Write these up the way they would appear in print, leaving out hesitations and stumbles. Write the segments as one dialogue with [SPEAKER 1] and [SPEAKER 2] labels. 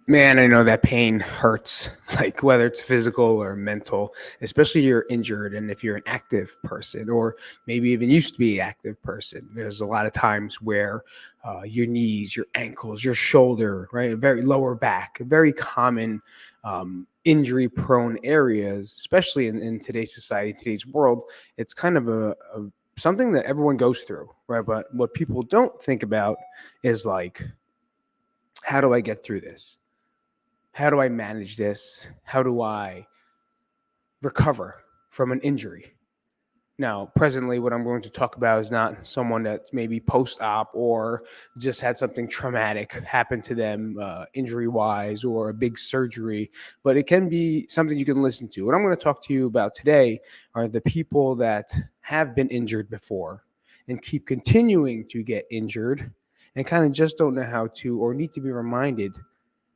[SPEAKER 1] Man, I know that pain hurts, like whether it's physical or mental, especially if you're injured and if you're an active person or maybe even used to be an active person. There's a lot of times where your knees, your ankles, your shoulder, right, very lower back, very common injury prone areas, especially in today's society, today's world. It's kind of a something that everyone goes through, right? But what people don't think about is like, how do I get through this? How do I manage this? How do I recover from an injury? Now, presently, what I'm going to talk about is not someone that's maybe post op or just had something traumatic happen to them, injury wise, or a big surgery, but it can be something you can listen to. What I'm going to talk to you about today are the people that have been injured before and keep continuing to get injured and kind of just don't know how to or need to be reminded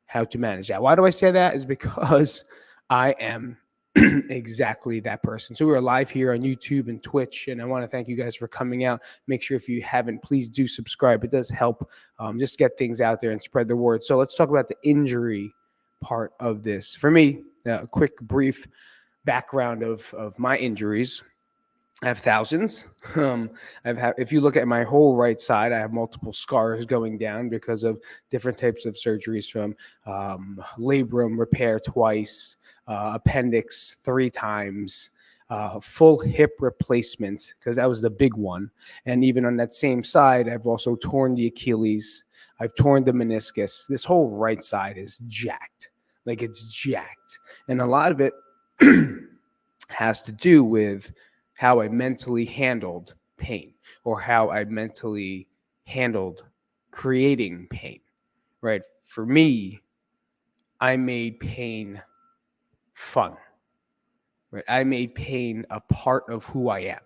[SPEAKER 1] how to manage that. Why do I say that? Is because I am exactly that person. So we're live here on YouTube and Twitch, and I want to thank you guys for coming out. Make sure if you haven't, please do subscribe. It does help just get things out there and spread the word. So let's talk about the injury part of this. For me, a quick, brief background of my injuries. I have thousands. If you look at my whole right side, I have multiple scars going down because of different types of surgeries, from labrum repair twice, appendix 3 times, full hip replacement, because that was the big one. And even on that same side, I've also torn the Achilles. I've torn the meniscus. This whole right side is jacked. Like, it's jacked. And a lot of it has to do with how I mentally handled pain, or how I mentally handled creating pain, right? For me, I made pain fun, right? I made pain a part of who I am.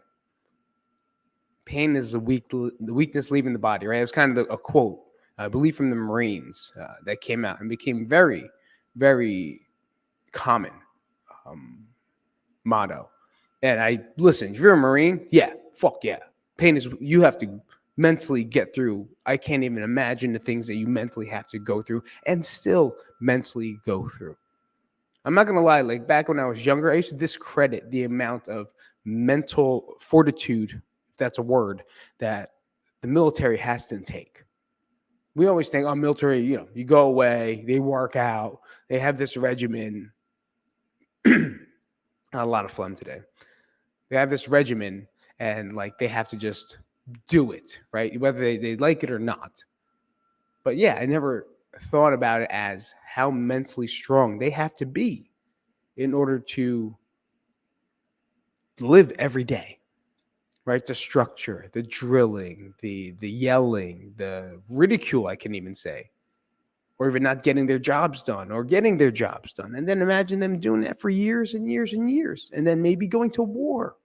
[SPEAKER 1] Pain is the weakness leaving the body, right? It was kind of a quote, I believe, from the Marines that came out and became very, very common motto. And listen, if you're a Marine, yeah, fuck yeah. Pain is, you have to mentally get through. I can't even imagine the things that you mentally have to go through and still mentally go through. I'm not going to lie, like back when I was younger, I used to discredit the amount of mental fortitude, if that's a word, that the military has to take. We always think, oh, military, you go away, they work out, they have this regimen. A lot of phlegm today. They have this regimen, and like they have to just do it, right? Whether they like it or not. But yeah, I never thought about it as how mentally strong they have to be in order to live every day, right? The structure, the drilling, the yelling, the ridicule, I can even say, or even not getting their jobs done or getting their jobs done. And then imagine them doing that for years and years and years, and then maybe going to war.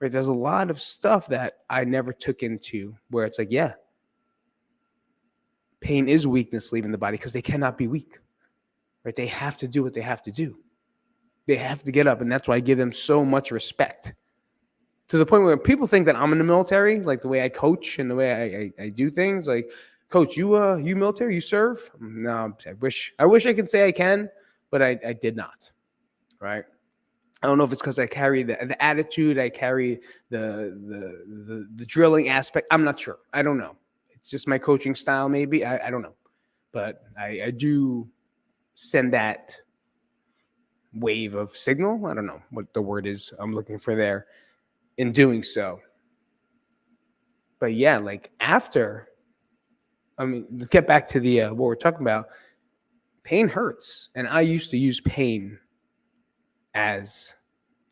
[SPEAKER 1] Right? There's a lot of stuff that I never took into, where it's like, yeah, pain is weakness leaving the body, because they cannot be weak. Right? They have to do what they have to do. They have to get up, and that's why I give them so much respect. To the point where people think that I'm in the military, like the way I coach and the way I do things. Like, coach, you military, you serve? No, I wish I could say I can, but I did not. Right? I don't know if it's because I carry the attitude, I carry the drilling aspect. I'm not sure. I don't know. It's just my coaching style, maybe. I don't know. But I do send that wave of signal. I don't know what the word is I'm looking for there in doing so. But yeah, like after, let's get back to the what we're talking about. Pain hurts. And I used to use pain as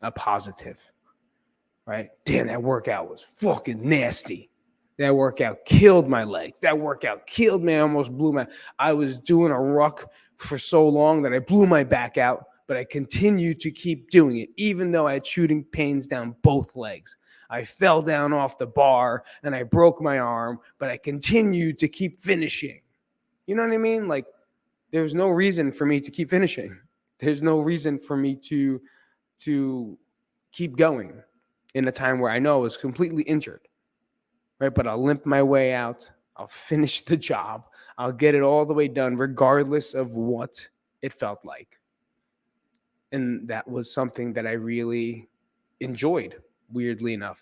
[SPEAKER 1] a positive. Right? Damn, that workout was fucking nasty. That workout killed my legs. That workout killed me. I almost I was doing a ruck for so long that I blew my back out, but I continued to keep doing it, even though I had shooting pains down both legs. I fell down off the bar and I broke my arm, but I continued to keep finishing. You know what I mean? Like, there's no reason for me to keep finishing. There's no reason for me to keep going in a time where I know I was completely injured, right? But I'll limp my way out. I'll finish the job. I'll get it all the way done, regardless of what it felt like. And that was something that I really enjoyed, weirdly enough.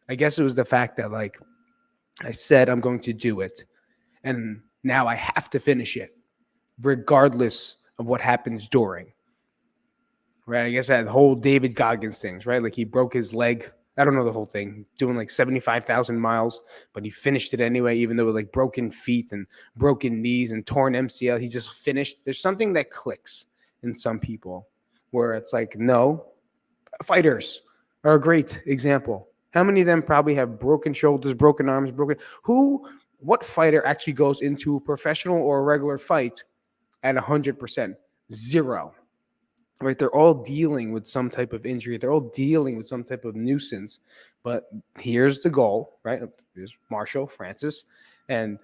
[SPEAKER 1] I guess it was the fact that, like, I said I'm going to do it, and now I have to finish it, regardless of what happens during. Right? I guess that whole David Goggins things, right? Like he broke his leg. I don't know the whole thing, doing like 75,000 miles, but he finished it anyway, even though with like broken feet and broken knees and torn MCL. He just finished. There's something that clicks in some people where it's like, no, fighters are a great example. How many of them probably have broken shoulders, broken arms, what fighter actually goes into a professional or a regular fight at 100%? Zero. Right? They're all dealing with some type of injury. They're all dealing with some type of nuisance. But here's the goal, right? Here's Marshall, Francis, and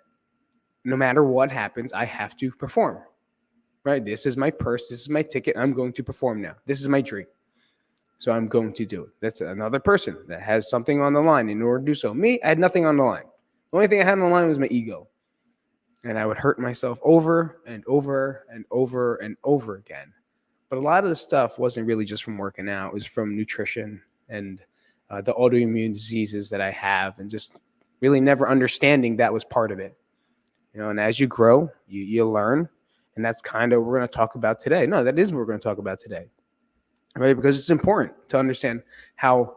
[SPEAKER 1] no matter what happens, I have to perform. Right? This is my purse. This is my ticket. I'm going to perform now. This is my dream. So I'm going to do it. That's another person that has something on the line in order to do so. Me, I had nothing on the line. The only thing I had on the line was my ego. And I would hurt myself over and over and over and over again. But a lot of the stuff wasn't really just from working out. It was from nutrition and the autoimmune diseases that I have, and just really never understanding that was part of it. And as you grow, you learn. And that's kind of what we're going to talk about today. No, that is what we're going to talk about today. Right? Because it's important to understand how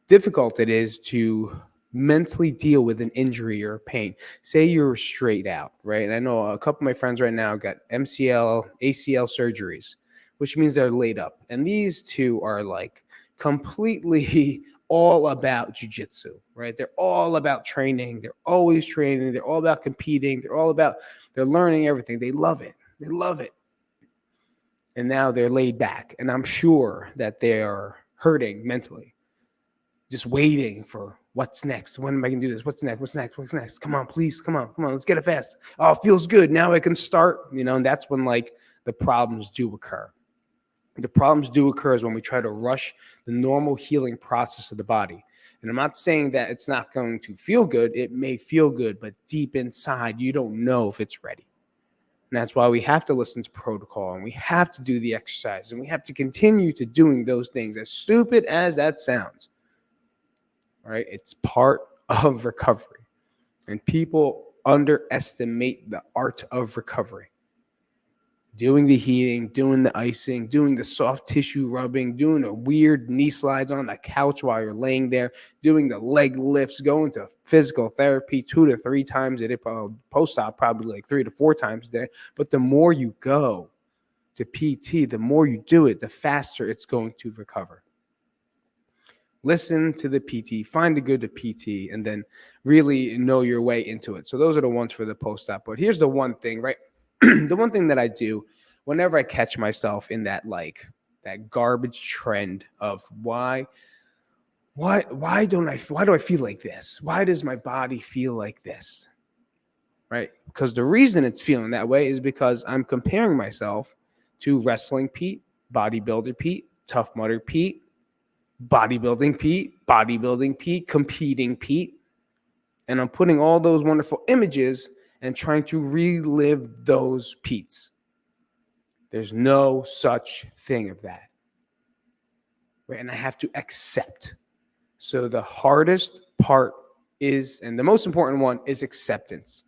[SPEAKER 1] difficult it is to mentally deal with an injury or pain. Say you're straight out, right? And I know a couple of my friends right now got MCL, ACL surgeries, which means they're laid up. And these two are like completely all about jiu-jitsu, right? They're all about training. They're always training. They're all about competing. They're learning everything. They love it. They love it. And now they're laid back. And I'm sure that they are hurting mentally, just waiting for what's next. When am I going to do this? What's next? What's next? What's next? Come on, please. Come on. Let's get it fast. Oh, it feels good. Now I can start, and that's when like the problems do occur. The problems do occur is when we try to rush the normal healing process of the body. And I'm not saying that it's not going to feel good. It may feel good, but deep inside, you don't know if it's ready. And that's why we have to listen to protocol, and we have to do the exercise, and we have to continue to doing those things, as stupid as that sounds. Right? It's part of recovery. And people underestimate the art of recovery. Doing the heating, doing the icing, doing the soft tissue rubbing, doing the weird knee slides on the couch while you're laying there, doing the leg lifts, going to physical therapy 2 to 3 times a day, post-op probably like 3 to 4 times a day. But the more you go to PT, the more you do it, the faster it's going to recover. Listen to the PT, find a good PT, and then really know your way into it. So those are the ones for the post-op. But here's the one thing, right? The one thing that I do whenever I catch myself in that garbage trend of why do I feel like this? Why does my body feel like this? Right? Because the reason it's feeling that way is because I'm comparing myself to wrestling Pete, bodybuilder Pete, Tough Mudder Pete, bodybuilding Pete, competing Pete. And I'm putting all those wonderful images and trying to relive those Petes. There's no such thing of that. Right? And I have to accept. So the hardest part is, and the most important one, is acceptance.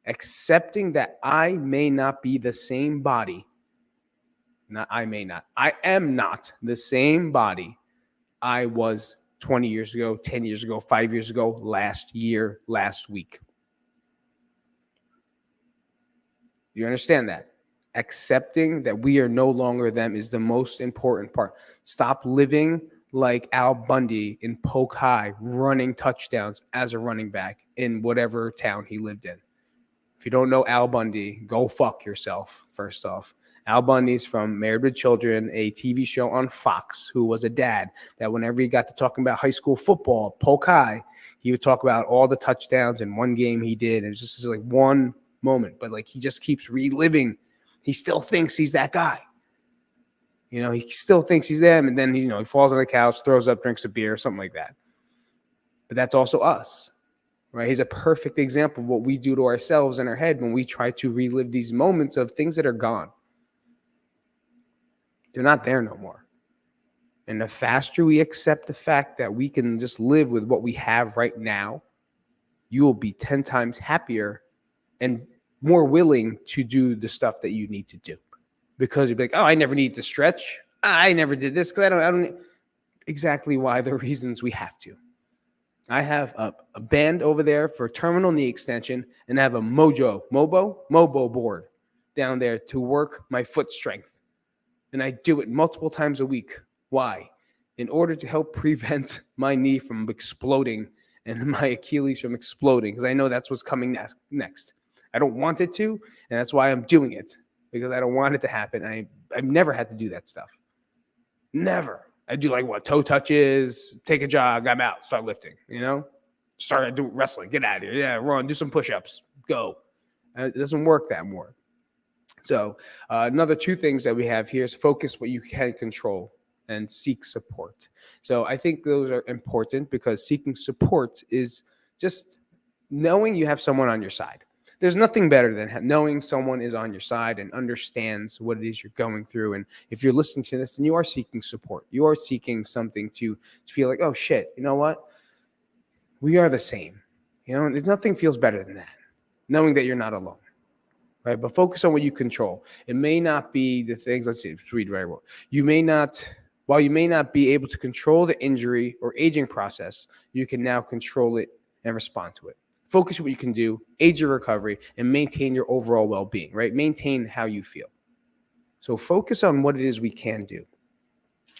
[SPEAKER 1] Accepting that I may not be the same body. I am not the same body I was 20 years ago, 10 years ago, 5 years ago, last year, last week. You understand that? Accepting that we are no longer them is the most important part. Stop living like Al Bundy in Polk High, running touchdowns as a running back in whatever town he lived in. If you don't know Al Bundy, go fuck yourself, first off. Al Bundy's from Married with Children, a TV show on Fox, who was a dad that whenever he got to talking about high school football, Polk High, he would talk about all the touchdowns in one game he did. And it's just like one moment, but like he just keeps reliving. He still thinks he's that guy. He still thinks he's them. And then, he falls on the couch, throws up, drinks a beer, something like that. But that's also us. right? He's a perfect example of what we do to ourselves in our head when we try to relive these moments of things that are gone. They're not there no more. And the faster we accept the fact that we can just live with what we have right now, you will be 10 times happier and more willing to do the stuff that you need to do. Because you'll be like, oh, I never need to stretch. I never did this because I don't. Exactly why the reasons we have to. I have a band over there for terminal knee extension, and I have a Mobo board down there to work my foot strength. And I do it multiple times a week. Why? In order to help prevent my knee from exploding and my Achilles from exploding, because I know that's what's coming next. I don't want it to, and that's why I'm doing it, because I don't want it to happen. I've never had to do that stuff. Never. I do like what? Toe touches, take a jog, I'm out, start lifting, Start do wrestling, get out of here. Yeah, run, do some push-ups, go. It doesn't work that more. So another two things that we have here is focus what you can control and seek support. So I think those are important because seeking support is just knowing you have someone on your side. There's nothing better than knowing someone is on your side and understands what it is you're going through. And if you're listening to this and you are seeking support, you are seeking something to feel like, oh shit, you know what? We are the same. Nothing feels better than that. Knowing that you're not alone. Right? But focus on what you control. It may not be the things, let's see, let's read right away. While you may not be able to control the injury or aging process, you can now control it and respond to it. Focus on what you can do, aid your recovery, and maintain your overall well-being, right? Maintain how you feel. So focus on what it is we can do.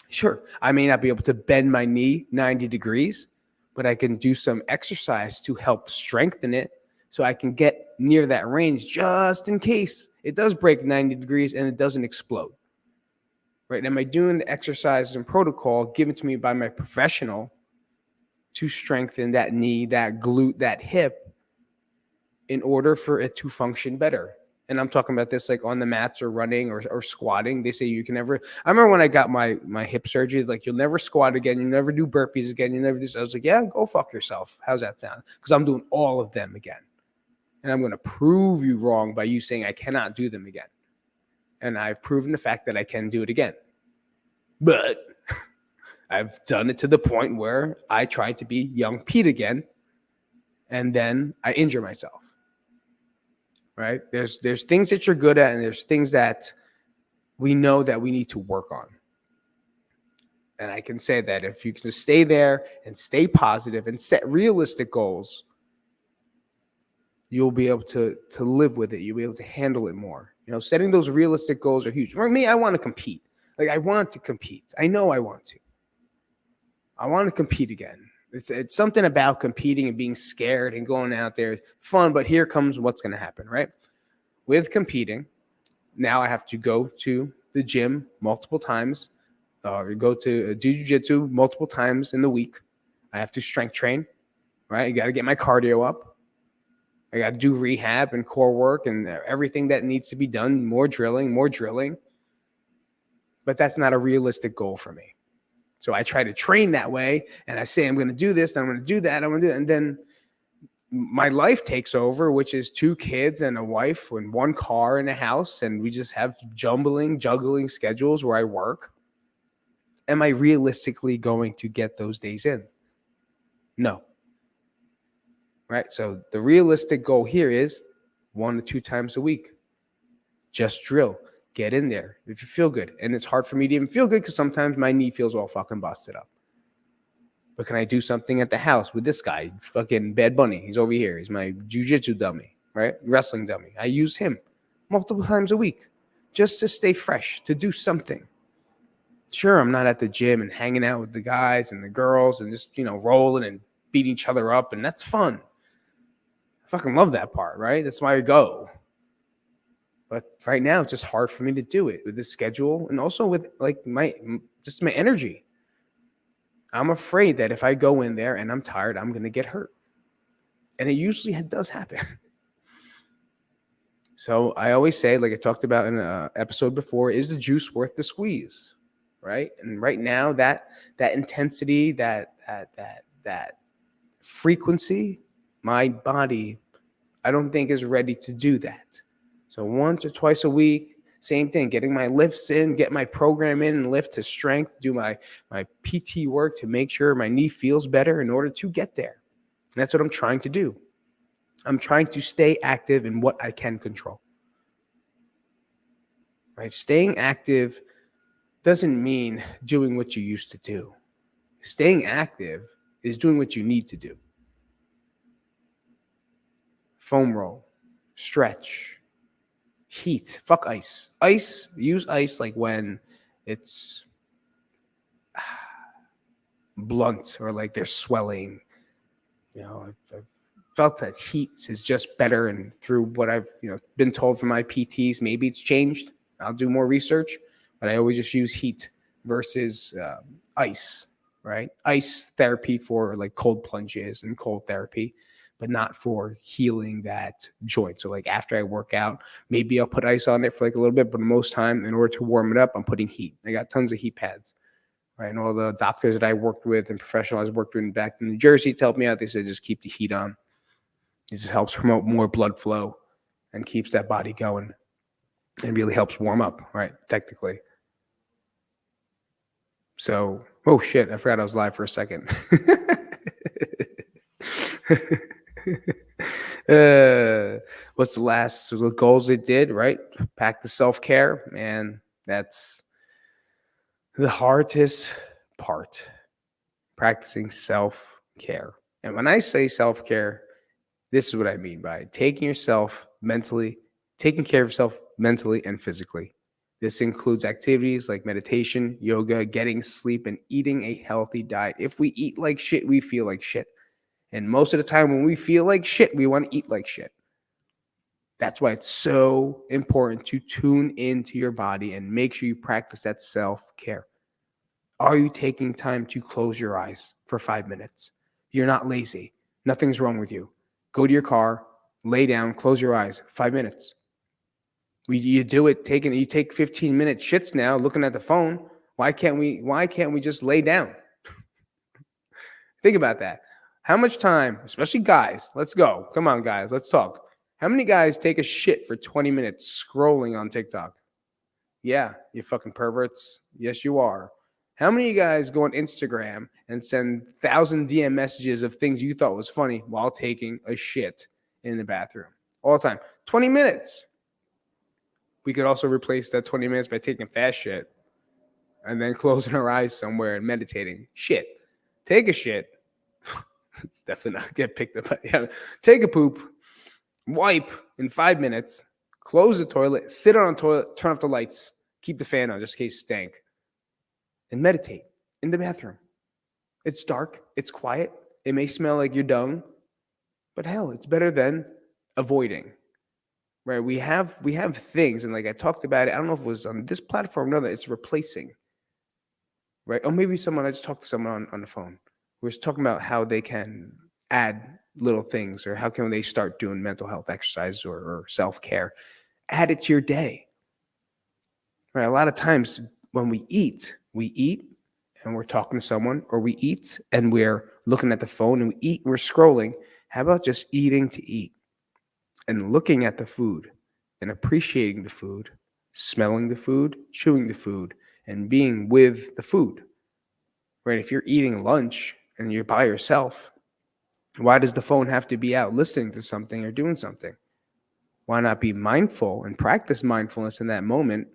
[SPEAKER 1] Sure, I may not be able to bend my knee 90 degrees, but I can do some exercise to help strengthen it so I can get near that range just in case it does break 90 degrees and it doesn't explode. Right? Am I doing the exercises and protocol given to me by my professional to strengthen that knee, that glute, that hip in order for it to function better? And I'm talking about this like on the mats or running or squatting. They say you can never. I remember when I got my hip surgery, like you'll never squat again. You'll never do burpees again. You'll never do this. I was like, yeah, go fuck yourself. How's that sound? Because I'm doing all of them again. And I'm going to prove you wrong by you saying I cannot do them again. And I've proven the fact that I can do it again. But I've done it to the point where I try to be young Pete again, and then I injure myself. Right? There's things that you're good at, and there's things that we know that we need to work on. And I can say that if you can stay there and stay positive and set realistic goals, you'll be able to live with it. You'll be able to handle it more. Setting those realistic goals are huge. For me, I want to compete. Like I want to compete. I know I want to. I want to compete again. It's something about competing and being scared and going out there. Fun, but here comes what's going to happen, right? With competing, now I have to go to the gym multiple times, go to do jiu-jitsu multiple times in the week. I have to strength train, right? I got to get my cardio up. I got to do rehab and core work and everything that needs to be done, more drilling. But that's not a realistic goal for me. So I try to train that way, and I say, I'm going to do this, I'm going to do that, I'm going to do that. And then my life takes over, which is 2 kids and a wife and 1 car and a house, and we just have juggling schedules where I work. Am I realistically going to get those days in? No. Right? So the realistic goal here is 1 to 2 times a week. Just drill. Get in there if you feel good. And it's hard for me to even feel good because sometimes my knee feels all fucking busted up. But can I do something at the house with this guy? Fucking Bad Bunny. He's over here. He's my jiu-jitsu dummy, right? Wrestling dummy. I use him multiple times a week just to stay fresh, to do something. Sure, I'm not at the gym and hanging out with the guys and the girls and just, rolling and beating each other up. And that's fun. I fucking love that part, right? That's why I go. But right now, it's just hard for me to do it with the schedule and also with like my energy. I'm afraid that if I go in there and I'm tired, I'm going to get hurt. And it usually does happen. So I always say, like I talked about in an episode before, is the juice worth the squeeze? Right? And right now, that intensity, that frequency My body, I don't think, is ready to do that. So once or twice a week, same thing, getting my lifts in, get my program in and lift to strength, do my PT work to make sure my knee feels better in order to get there. And that's what I'm trying to do. I'm trying to stay active in what I can control. Right? Staying active doesn't mean doing what you used to do. Staying active is doing what you need to do. Foam roll, stretch, heat, fuck ice. Ice, use ice like when it's blunt or like there's swelling. I've felt that heat is just better. And through what I've been told from my PTs, maybe it's changed. I'll do more research, but I always just use heat versus ice, right? Ice therapy for like cold plunges and cold therapy, but not for healing that joint. So like after I work out, maybe I'll put ice on it for like a little bit, but most time in order to warm it up, I'm putting heat. I got tons of heat pads. Right, and all the doctors that I worked with and professionals I worked with back in New Jersey to help me out, they said just keep the heat on. It just helps promote more blood flow and keeps that body going and really helps warm up, right, technically. So, oh shit, I forgot I was live for a second. What's the last goals it did, right? Practice self-care, man. That's the hardest part. Practicing self-care. And when I say self-care, this is what I mean by taking care of yourself mentally and physically. This includes activities like meditation, yoga, getting sleep, and eating a healthy diet. If we eat like shit, we feel like shit. And most of the time when we feel like shit, we want to eat like shit. That's why it's so important to tune into your body and make sure you practice that self-care. Are you taking time to close your eyes for 5 minutes? You're not lazy. Nothing's wrong with you. Go to your car, lay down, close your eyes. 5 minutes. You do it. You take 15-minute shits now, looking at the phone. Why can't we just lay down? Think about that. How much time, especially guys? Let's go. Come on, guys. Let's talk. How many guys take a shit for 20 minutes scrolling on TikTok? Yeah, you fucking perverts. Yes, you are. How many of you guys go on Instagram and send 1,000 DM messages of things you thought was funny while taking a shit in the bathroom? All the time. 20 minutes. We could also replace that 20 minutes by taking a fast shit and then closing our eyes somewhere and meditating. Shit. Take a shit. It's definitely not get picked up. Yeah. Take a poop. Wipe in 5 minutes. Close the toilet. Sit on the toilet. Turn off the lights. Keep the fan on just in case it stank. And meditate in the bathroom. It's dark. It's quiet. It may smell like your dung. But hell, it's better than avoiding. Right? We have things, and like I talked about it, I don't know if it was on this platform or another, it's replacing. Right? Or maybe I just talked to someone on the phone. We're talking about how they can add little things, or how can they start doing mental health exercise or self-care. Add it to your day. Right? A lot of times when we eat and we're talking to someone, or we eat and we're looking at the phone, and we're scrolling. How about just eating to eat and looking at the food and appreciating the food, smelling the food, chewing the food, and being with the food? Right? If you're eating lunch and you're by yourself, why does the phone have to be out listening to something or doing something? Why not be mindful and practice mindfulness in that moment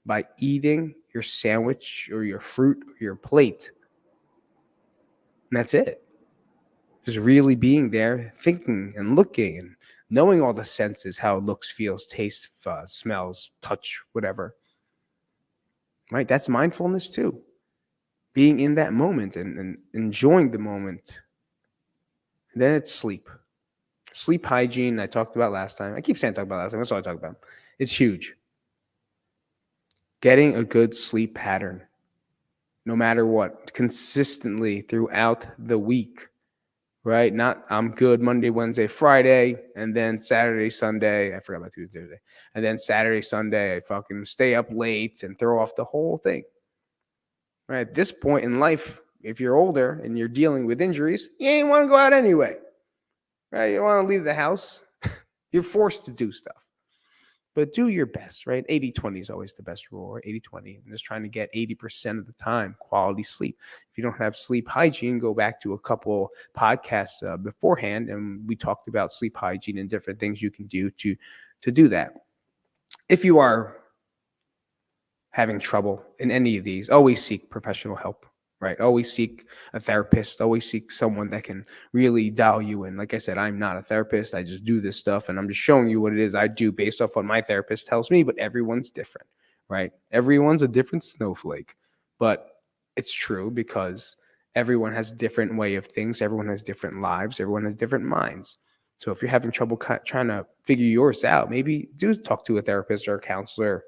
[SPEAKER 1] by eating your sandwich or your fruit or your plate? And that's it. Just really being there, thinking and looking and knowing all the senses, how it looks, feels, tastes, smells, touch, whatever. Right? That's mindfulness too. Being in that moment and enjoying the moment. And then it's sleep. Sleep hygiene, I talked about last time. I keep saying talk about last time. That's all I talk about. It's huge. Getting a good sleep pattern, no matter what, consistently throughout the week, right? Not I'm good Monday, Wednesday, Friday, and then Saturday, Sunday. I forgot about Tuesday. And then Saturday, Sunday, I fucking stay up late and throw off the whole thing. Right? At this point in life, if you're older and you're dealing with injuries, you ain't want to go out anyway. right? You don't want to leave the house. You're forced to do stuff. But do your best, right? 80-20 is always the best rule, or 80-20. I'm just trying to get 80% of the time quality sleep. If you don't have sleep hygiene, go back to a couple podcasts beforehand, and we talked about sleep hygiene and different things you can do to do that. If you are having trouble in any of these, always seek professional help, right? Always seek a therapist, always seek someone that can really dial you in. Like I said, I'm not a therapist. I just do this stuff and I'm just showing you what it is I do based off what my therapist tells me, but everyone's different, right? Everyone's a different snowflake, but it's true because everyone has a different way of things. Everyone has different lives. Everyone has different minds. So if you're having trouble trying to figure yours out, maybe do talk to a therapist or a counselor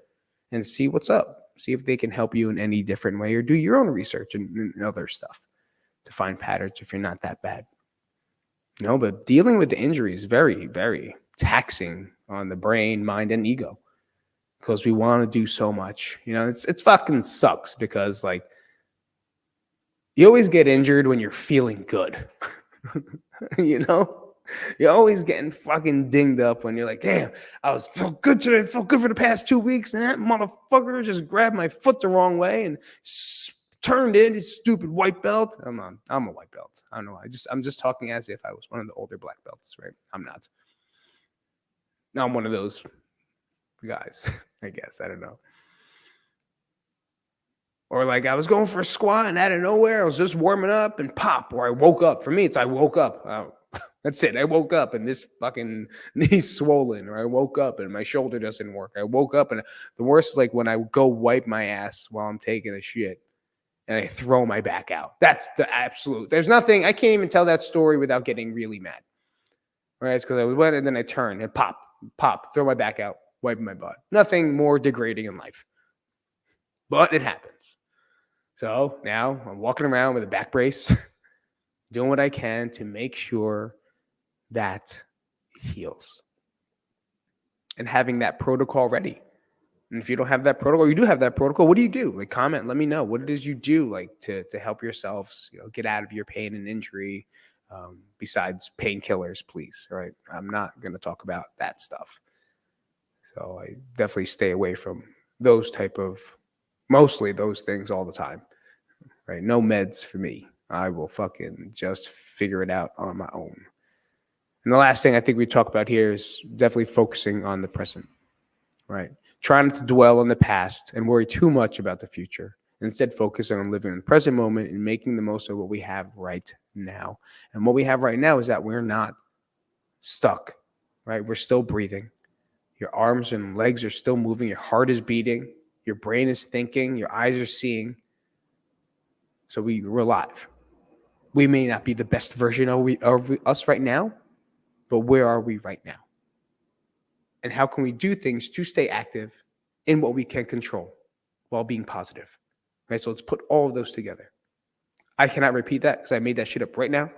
[SPEAKER 1] and see what's up. See if they can help you in any different way, or do your own research and other stuff to find patterns if you're not that bad. No, but dealing with the injury is very, very taxing on the brain, mind, and ego because we want to do so much. It's fucking sucks because like you always get injured when you're feeling good. you know? You're always getting fucking dinged up when you're like, damn, felt good today, felt good for the past 2 weeks, and that motherfucker just grabbed my foot the wrong way and turned in his stupid white belt. I'm a white belt. I don't know. I'm just talking as if I was one of the older black belts, right? I'm not. I'm one of those guys, I guess. I don't know. Or like I was going for a squat and out of nowhere, I was just warming up and pop, or I woke up. For me, it's I woke up. That's it. I woke up and this fucking knee's swollen, or I woke up and my shoulder doesn't work. I woke up and the worst is like when I go wipe my ass while I'm taking a shit and I throw my back out. That's the absolute. There's nothing. I can't even tell that story without getting really mad. Right? It's because I went and then I turned and pop, throw my back out, wipe my butt. Nothing more degrading in life. But it happens. So now I'm walking around with a back brace, doing what I can to make sure that it heals. And having that protocol ready. And if you don't have that protocol, you do have that protocol, what do you do? Like comment, let me know what it is you do like to help yourselves, get out of your pain and injury. Besides painkillers, please. All right. I'm not going to talk about that stuff. So I definitely stay away from mostly those things all the time. Right? No meds for me. I will fucking just figure it out on my own. And the last thing I think we talk about here is definitely focusing on the present, right? Try not to dwell on the past and worry too much about the future. Instead, focus on living in the present moment and making the most of what we have right now. And what we have right now is that we're not stuck, right? We're still breathing. Your arms and legs are still moving. Your heart is beating. Your brain is thinking. Your eyes are seeing. So we're alive. We may not be the best version of us right now, but where are we right now? And how can we do things to stay active in what we can control while being positive? Right? So let's put all of those together. I cannot repeat that because I made that shit up right now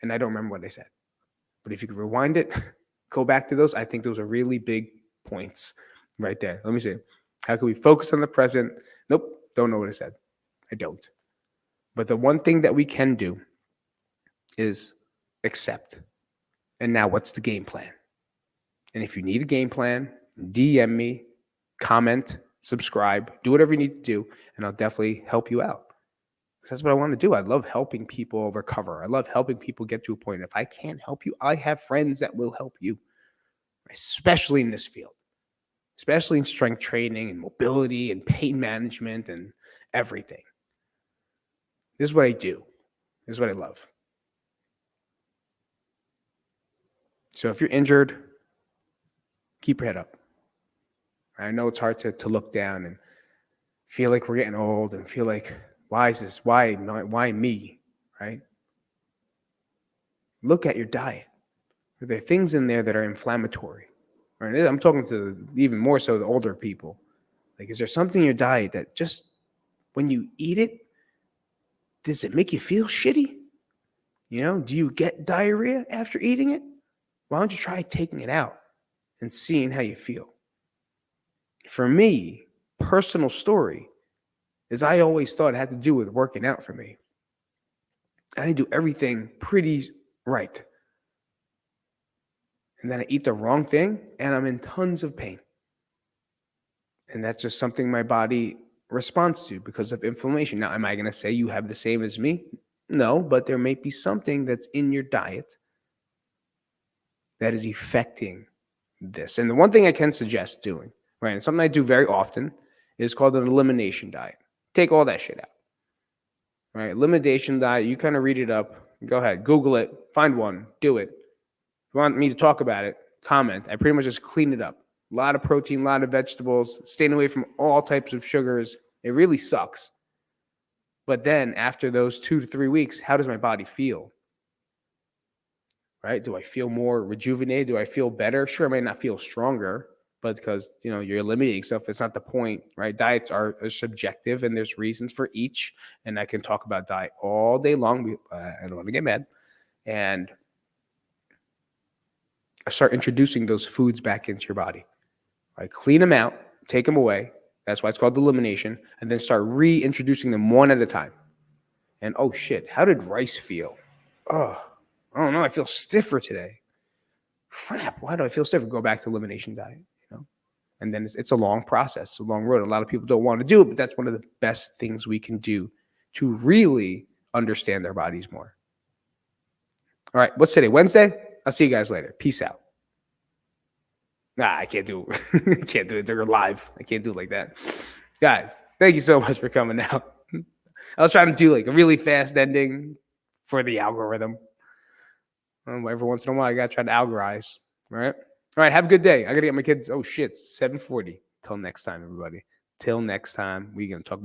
[SPEAKER 1] and I don't remember what I said. But if you could rewind it, go back to those, I think those are really big points right there. Let me see. How can we focus on the present? Nope, don't know what I said. I don't. But the one thing that we can do is accept. And now what's the game plan? And if you need a game plan, DM me, comment, subscribe, do whatever you need to do, and I'll definitely help you out. Because that's what I want to do. I love helping people recover. I love helping people get to a point. If I can't help you, I have friends that will help you, especially in this field, especially in strength training and mobility and pain management and everything. This is what I do. This is what I love. So if you're injured, keep your head up. I know it's hard to look down and feel like we're getting old and feel like, why is this? Why me? Right? Look at your diet. Are there things in there that are inflammatory? Right? I'm talking to even more so the older people. Like, is there something in your diet that just when you eat it, does it make you feel shitty? Do you get diarrhea after eating it? Why don't you try taking it out and seeing how you feel? For me, personal story is I always thought it had to do with working out for me. I didn't do everything pretty right. And then I eat the wrong thing and I'm in tons of pain. And that's just something my body responds to because of inflammation. Now, am I going to say you have the same as me? No, but there may be something that's in your diet that is affecting this. And the one thing I can suggest doing, right, and something I do very often, is called an elimination diet. Take all that shit out. Right? Elimination diet, you kind of read it up. Go ahead, Google it, find one, do it. If you want me to talk about it, comment. I pretty much just clean it up. A lot of protein, a lot of vegetables, staying away from all types of sugars. It really sucks. But then after those 2 to 3 weeks, how does my body feel? Right? Do I feel more rejuvenated? Do I feel better? Sure, I might not feel stronger, but because you're eliminating stuff, it's not the point, right? Diets are subjective, and there's reasons for each. And I can talk about diet all day long. I don't want to get mad. And I start introducing those foods back into your body. Right? Clean them out, take them away. That's why it's called elimination. And then start reintroducing them one at a time. And oh shit, how did rice feel? Oh, I don't know. I feel stiffer today. Crap, why do I feel stiffer? Go back to elimination diet, And then it's a long process, it's a long road. A lot of people don't want to do it, but that's one of the best things we can do to really understand their bodies more. All right, what's today? Wednesday? I'll see you guys later. Peace out. Nah, I can't do it. I can't do it. They're live. I can't do it like that. Guys, thank you so much for coming out. I was trying to do like a really fast ending for the algorithm. Every once in a while, I got to try to algorize. All right. Have a good day. I got to get my kids. Oh, shit. 7:40. Till next time, everybody. Till next time, we're going to talk about